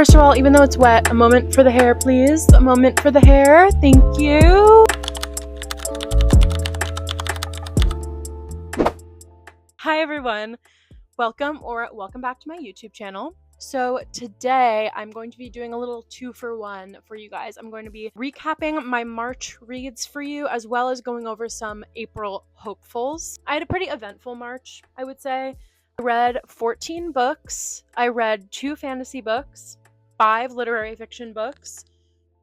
First of all, even though it's wet, a moment for the hair, please. A moment for the hair. Thank you. Hi, everyone. Welcome back to my YouTube channel. So today I'm going to be doing a little 2-for-1 for you guys. I'm going to be recapping my March reads for you, as well as going over some April hopefuls. I had a pretty eventful March, I would say. I read 14 books. I read 2 fantasy books, 5 literary fiction books,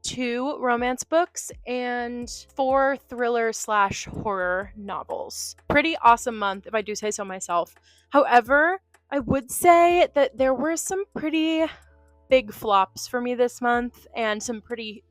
2 romance books, and 4 thriller/horror novels. Pretty awesome month, if I do say so myself. However, I would say that there were some pretty big flops for me this month and some pretty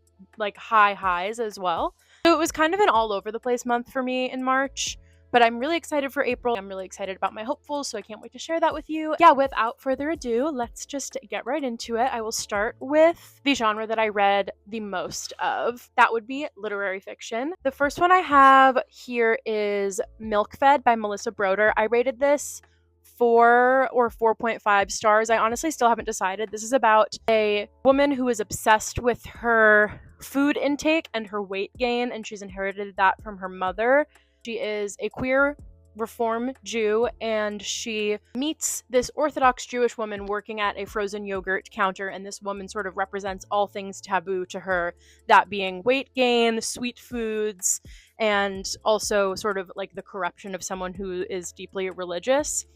high highs as well. So it was kind of an all over the place month for me in March. But I'm really excited for April. I'm really excited about my hopefuls, so I can't wait to share that with you. Yeah, without further ado, let's just get right into it. I will start with the genre that I read the most of. That would be literary fiction. The first one I have here is Milk Fed by Melissa Broder. I rated this 4 or 4.5 stars. I honestly still haven't decided. This is about a woman who is obsessed with her food intake and her weight gain, and she's inherited that from her mother. She is a queer Reform Jew, and she meets this Orthodox Jewish woman working at a frozen yogurt counter, and this woman sort of represents all things taboo to her, that being weight gain, sweet foods, and also sort of like the corruption of someone who is deeply religious.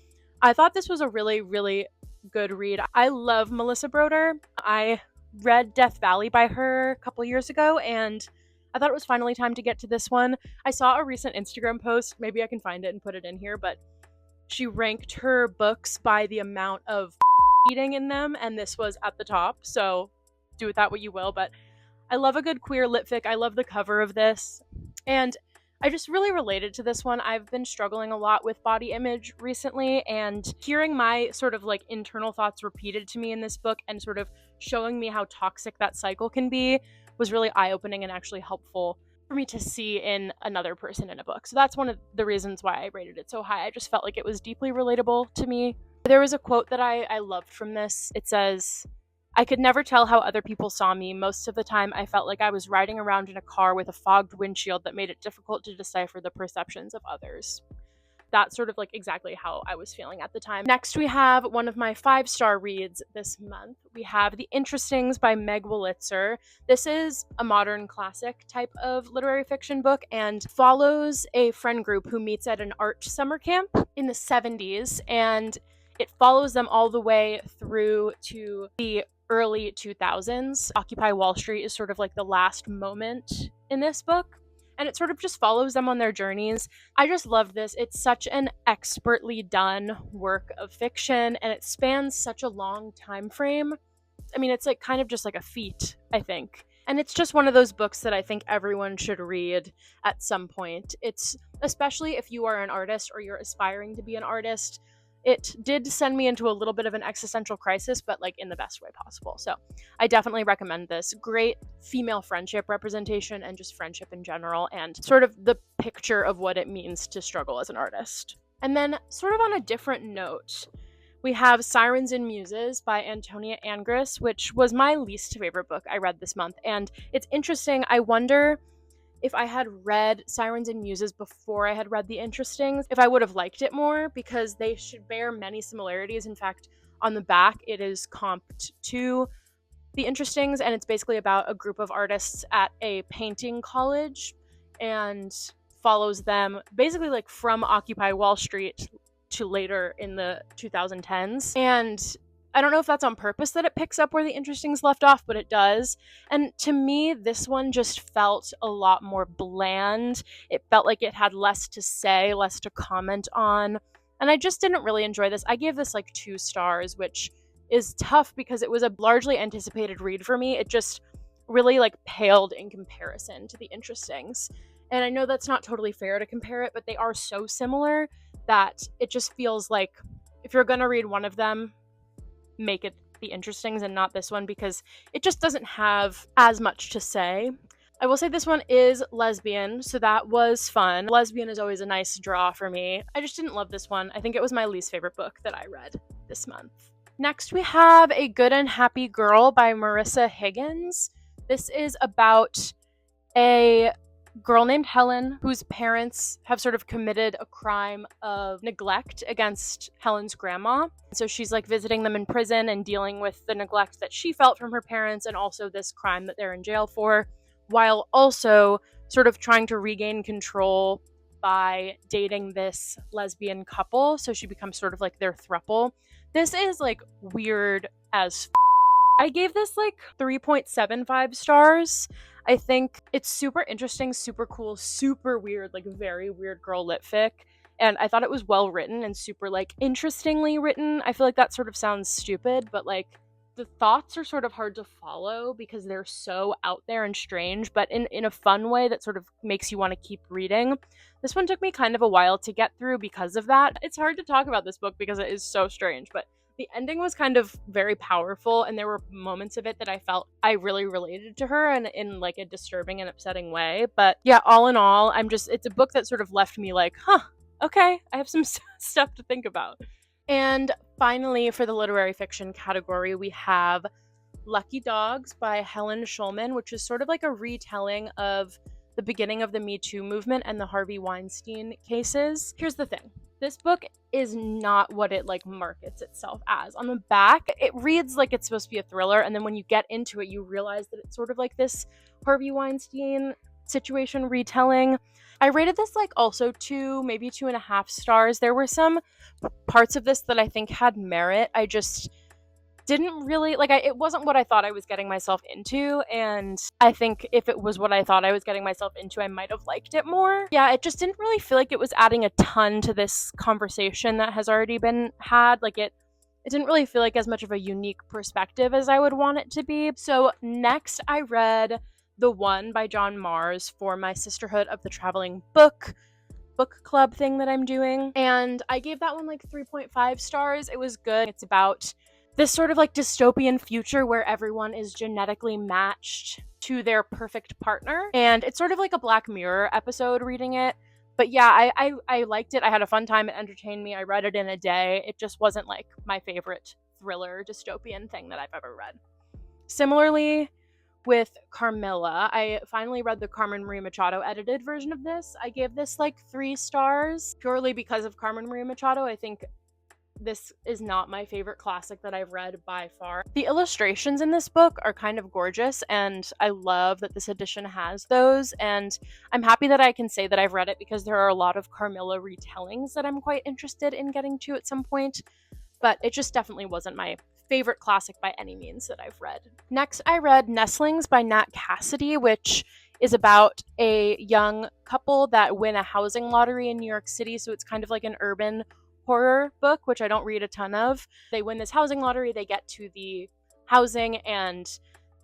I thought this was a really, really good read. I love Melissa Broder. I read Death Valley by her a couple years ago, and I thought it was finally time to get to this one. I saw a recent Instagram post, maybe I can find it and put it in here, but she ranked her books by the amount of eating in them, and this was at the top, so do with that what you will, but I love a good queer lit fic. I love the cover of this, and I just really related to this one. I've been struggling a lot with body image recently, and hearing my sort of internal thoughts repeated to me in this book and sort of showing me how toxic that cycle can be was really eye-opening and actually helpful for me to see in another person in a book. So that's one of the reasons why I rated it so high. I just felt like it was deeply relatable to me. There was a quote that I loved from this. It says, "I could never tell how other people saw me. Most of the time, I felt like I was riding around in a car with a fogged windshield that made it difficult to decipher the perceptions of others." That's sort of exactly how I was feeling at the time. Next, we have one of my 5-star reads this month. We have The Interestings by Meg Wolitzer. This is a modern classic type of literary fiction book and follows a friend group who meets at an art summer camp in the 70s, and it follows them all the way through to the early 2000s. Occupy Wall Street is sort of the last moment in this book, and it sort of just follows them on their journeys. I just love this. It's such an expertly done work of fiction, and it spans such a long time frame. I mean, it's kind of just a feat, I think. And it's just one of those books that I think everyone should read at some point. It's especially if you are an artist or you're aspiring to be an artist. It did send me into a little bit of an existential crisis, but in the best way possible. So I definitely recommend this. Great female friendship representation and just friendship in general, and sort of the picture of what it means to struggle as an artist. And then sort of on a different note, we have Sirens and Muses by Antonia Angris, which was my least favorite book I read this month. And it's interesting. I wonder if I had read Sirens and Muses before I had read The Interestings, if I would have liked it more, because they should bear many similarities. In fact, on the back, it is comped to The Interestings, and it's basically about a group of artists at a painting college and follows them basically from Occupy Wall Street to later in the 2010s. And I don't know if that's on purpose that it picks up where The Interestings left off, but it does. And to me, this one just felt a lot more bland. It felt like it had less to say, less to comment on. And I just didn't really enjoy this. I gave this 2 stars, which is tough because it was a largely anticipated read for me. It just really paled in comparison to The Interestings. And I know that's not totally fair to compare it, but they are so similar that it just feels like if you're going to read one of them, make it The Interestings and not this one, because it just doesn't have as much to say. I will say this one is lesbian, so that was fun. Lesbian is always a nice draw for me. I just didn't love this one. I think it was my least favorite book that I read this month. Next, we have A Good and Happy Girl by Marissa Higgins. This is about a girl named Helen whose parents have sort of committed a crime of neglect against Helen's grandma. So she's like visiting them in prison and dealing with the neglect that she felt from her parents and also this crime that they're in jail for, while also sort of trying to regain control by dating this lesbian couple. So she becomes sort of like their throuple. This is like weird as I gave this like 3.75 stars. I think it's super interesting, super cool, super weird, like very weird girl lit fic. And I thought it was well written and super like interestingly written. I feel like that sort of sounds stupid, but like the thoughts are sort of hard to follow because they're so out there and strange, but in a fun way that sort of makes you want to keep reading. This one took me kind of a while to get through because of that. It's hard to talk about this book because it is so strange, but the ending was kind of very powerful, and there were moments of it that I felt I really related to her and in like a disturbing and upsetting way. But yeah, all in all, it's a book that sort of left me like, huh, okay, I have some stuff to think about. And finally, for the literary fiction category, we have Lucky Dogs by Helen Schulman, which is sort of like a retelling of the beginning of the Me Too movement and the Harvey Weinstein cases. Here's the thing. This book is not what it like markets itself as. On the back, it reads like it's supposed to be a thriller, and then when you get into it, you realize that it's sort of like this Harvey Weinstein situation retelling. I rated this like also 2, maybe 2.5 stars. There were some parts of this that I think had merit. I just didn't really like it wasn't what I thought I was getting myself into, and I think if it was what I thought I was getting myself into, I might have liked it more. Yeah, it just didn't really feel like it was adding a ton to this conversation that has already been had. Like it didn't really feel like as much of a unique perspective as I would want it to be. So next I read The One by John Mars for my Sisterhood of the Traveling book club thing that I'm doing, and I gave that one like 3.5 stars. It was good. It's about this sort of like dystopian future where everyone is genetically matched to their perfect partner. And it's sort of like a Black Mirror episode reading it. But yeah, I liked it. I had a fun time. It entertained me. I read it in a day. It just wasn't like my favorite thriller dystopian thing that I've ever read. Similarly, with Carmilla, I finally read the Carmen Maria Machado edited version of this. I gave this like 3 stars purely because of Carmen Maria Machado. I think this is not my favorite classic that I've read by far. The illustrations in this book are kind of gorgeous, and I love that this edition has those, and I'm happy that I can say that I've read it because there are a lot of Carmilla retellings that I'm quite interested in getting to at some point, but it just definitely wasn't my favorite classic by any means that I've read. Next, I read Nestlings by Nat Cassidy, which is about a young couple that win a housing lottery in New York City, so it's kind of like an urban horror book, which I don't read a ton of. They win this housing lottery, they get to the housing, and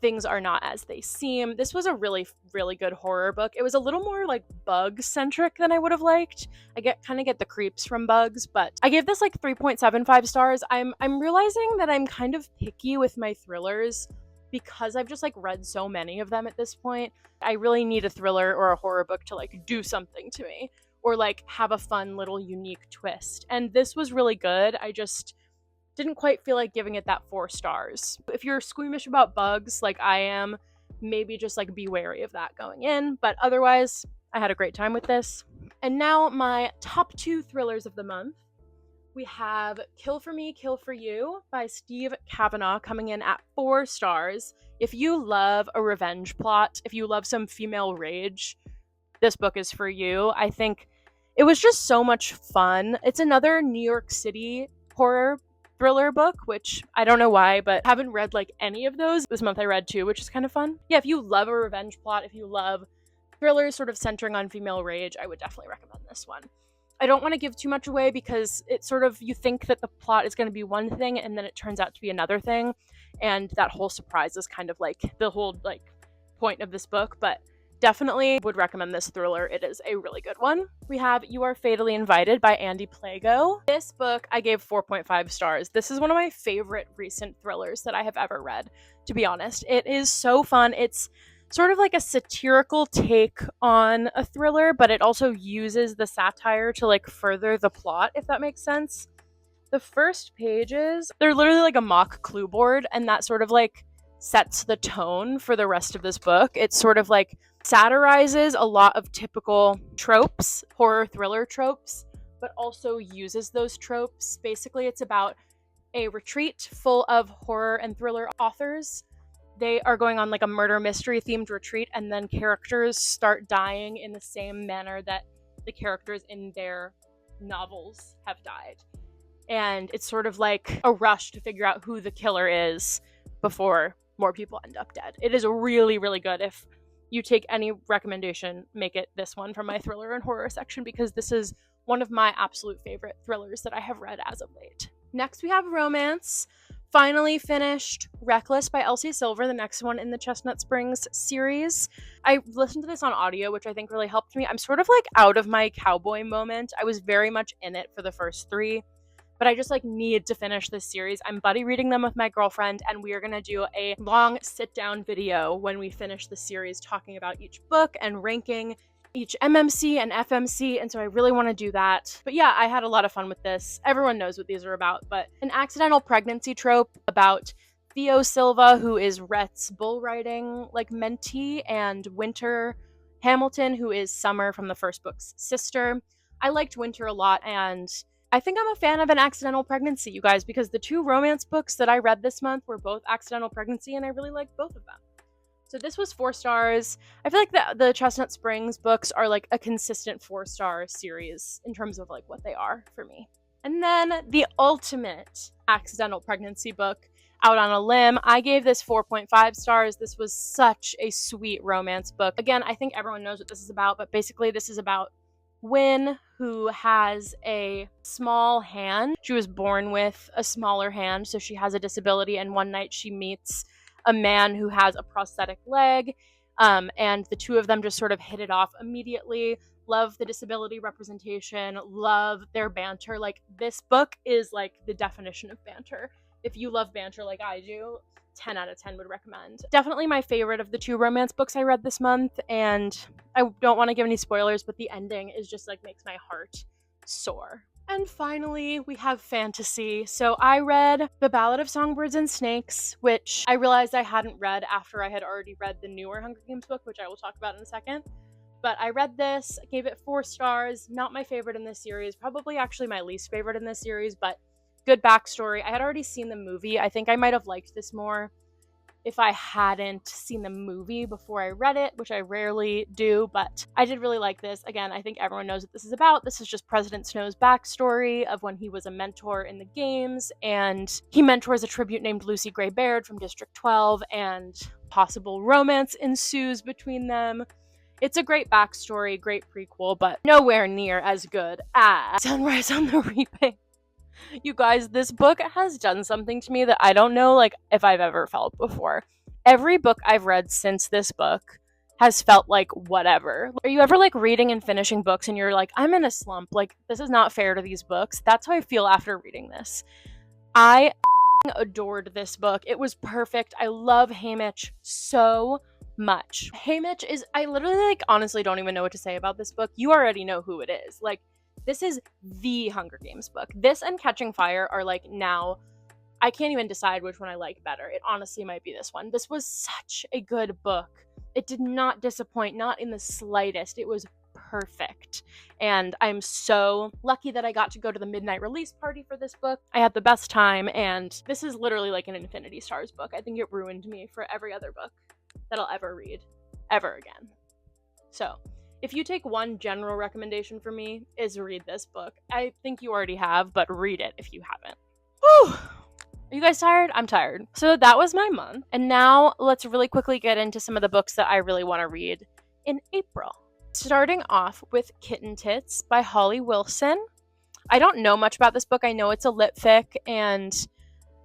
things are not as they seem. This was a really, really good horror book. It was a little more like bug-centric than I would have liked. I kind of get the creeps from bugs, but I gave this like 3.75 stars. I'm realizing that I'm kind of picky with my thrillers because I've just like read so many of them at this point. I really need a thriller or a horror book to like do something to me, or like have a fun little unique twist. And this was really good. I just didn't quite feel like giving it that 4 stars. If you're squeamish about bugs like I am, maybe just like be wary of that going in. But otherwise, I had a great time with this. And now my top 2 thrillers of the month. We have Kill for Me, Kill for You by Steve Kavanaugh coming in at 4 stars. If you love a revenge plot, if you love some female rage, this book is for you. I think it was just so much fun. It's another New York City horror thriller book, which I don't know why, but haven't read like any of those. This month I read 2, which is kind of fun. Yeah, if you love a revenge plot, if you love thrillers sort of centering on female rage, I would definitely recommend this one. I don't want to give too much away because it's sort of, you think that the plot is going to be one thing and then it turns out to be another thing. And that whole surprise is kind of like the whole like point of this book, but definitely would recommend this thriller. It is a really good one. We have You Are Fatally Invited by Andy Plago. This book I gave 4.5 stars. This is one of my favorite recent thrillers that I have ever read, to be honest. It is so fun. It's sort of like a satirical take on a thriller, but it also uses the satire to like further the plot, if that makes sense. The first pages, they're literally like a mock clue board, and that sort of like sets the tone for the rest of this book. It sort of like satirizes a lot of typical tropes, horror thriller tropes, but also uses those tropes. Basically, it's about a retreat full of horror and thriller authors. They are going on like a murder mystery themed retreat, and then characters start dying in the same manner that the characters in their novels have died. And it's sort of like a rush to figure out who the killer is before more people end up dead. It is really, really good. If you take any recommendation, make it this one from my thriller and horror section, because this is one of my absolute favorite thrillers that I have read as of late. Next, we have romance. Finally finished Reckless by Elsie Silver, the next one in the Chestnut Springs series. I listened to this on audio, which I think really helped me. I'm sort of like out of my cowboy moment. I was very much in it for the first 3, but I just like need to finish this series. I'm buddy reading them with my girlfriend, and we are going to do a long sit down video when we finish the series talking about each book and ranking each MMC and FMC, and so I really want to do that. But yeah, I had a lot of fun with this. Everyone knows what these are about, but an accidental pregnancy trope about Theo Silva, who is Rhett's bull riding like mentee, and Winter Hamilton, who is Summer from the first book's sister. I liked Winter a lot, and I think I'm a fan of an accidental pregnancy, you guys, because the 2 romance books that I read this month were both accidental pregnancy, and I really liked both of them. So this was 4 stars. I feel like the Chestnut Springs books are like a consistent 4-star series in terms of like what they are for me. And then the ultimate accidental pregnancy book, Out on a Limb. I gave this 4.5 stars. This was such a sweet romance book. Again, I think everyone knows what this is about, but basically this is about Wynn, who has a small hand. She was born with a smaller hand, so she has a disability, and one night she meets a man who has a prosthetic leg, and the 2 of them just sort of hit it off immediately. Love the disability representation, love their banter. Like, this book is like the definition of banter. If you love banter like I do, 10 out of 10 would recommend. Definitely my favorite of the 2 romance books I read this month, and I don't want to give any spoilers, but the ending is just like makes my heart soar. And finally, we have fantasy. So I read The Ballad of Songbirds and Snakes, which I realized I hadn't read after I had already read the newer Hunger Games book, which I will talk about in a second. But I read this, gave it 4 stars, not my favorite in this series, probably actually my least favorite in this series, but good backstory. I had already seen the movie. I think I might have liked this more if I hadn't seen the movie before I read it, which I rarely do, but I did really like this. Again, I think everyone knows what this is about. This is just President Snow's backstory of when he was a mentor in the games, and he mentors a tribute named Lucy Gray Baird from District 12, and possible romance ensues between them. It's a great backstory, great prequel, but nowhere near as good as Sunrise on the Reaping. You guys, this book has done something to me that I don't know like if I've ever felt before. Every book I've read since this book has felt like whatever. Are you ever like reading and finishing books and you're like, I'm in a slump, like this is not fair to these books? That's how I feel after reading this. I adored this book. It was perfect. I love Haymitch so much. Haymitch is, I literally like honestly don't even know what to say about this book. You already know who it is. Like, this is the Hunger Games book. This and Catching Fire are like now, I can't even decide which one I like better. It honestly might be this one. This was such a good book. It did not disappoint, not in the slightest. It was perfect. And I'm so lucky that I got to go to the midnight release party for this book. I had the best time, and this is literally like an Infinity Stars book. I think it ruined me for every other book that I'll ever read, ever again. So, if you take one general recommendation for me, is read this book. I think you already have, but read it if you haven't. Whew! Are you guys tired? I'm tired. So that was my month. And now let's really quickly get into some of the books that I really want to read in April. Starting off with Kitten Tits by Holly Wilson. I don't know much about this book. I know it's a lit fic, and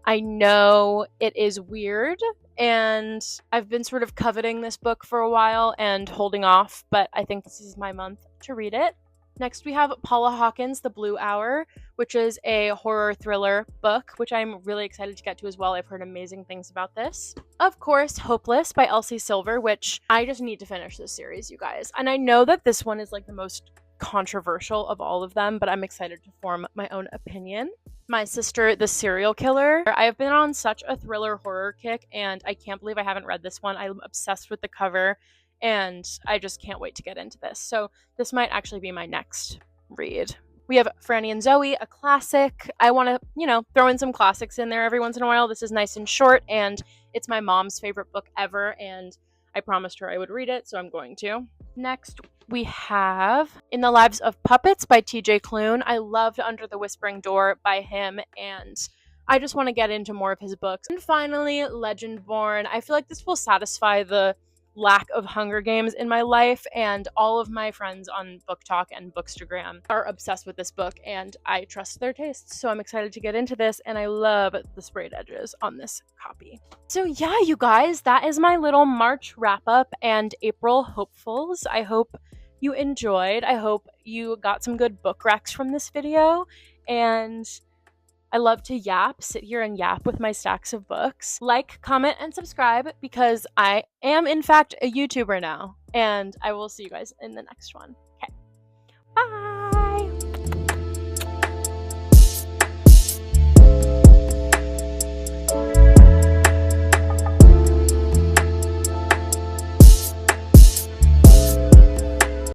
I know it is weird, and I've been sort of coveting this book for a while and holding off, but I think this is my month to read it. Next, we have Paula Hawkins' The Blue Hour, which is a horror thriller book, which I'm really excited to get to as well. I've heard amazing things about this. Of course, Hopeless by Elsie Silver, which I just need to finish this series, you guys. And I know that this one is like the most controversial of all of them, but I'm excited to form my own opinion. My Sister, the Serial Killer. I have been on such a thriller horror kick, and I can't believe I haven't read this one. I'm obsessed with the cover, and I just can't wait to get into this. So this might actually be my next read. We have Franny and Zoe, a classic. I want to, throw in some classics in there every once in a while. This is nice and short, and it's my mom's favorite book ever, and I promised her I would read it, so I'm going to. Next, we have In the Lives of Puppets by TJ Klune. I loved Under the Whispering Door by him, and I just want to get into more of his books. And finally, Legendborn. I feel like this will satisfy the lack of Hunger Games in my life, and all of my friends on Book Talk and Bookstagram are obsessed with this book, and I trust their tastes, so I'm excited to get into this, and I love the sprayed edges on this copy. So yeah, you guys, that is my little March wrap-up and April hopefuls. I hope you enjoyed. I hope you got some good book recs from this video, and I love to sit here and yap with my stacks of books. Like, comment, and subscribe because I am, in fact, a YouTuber now. And I will see you guys in the next one. Okay, bye!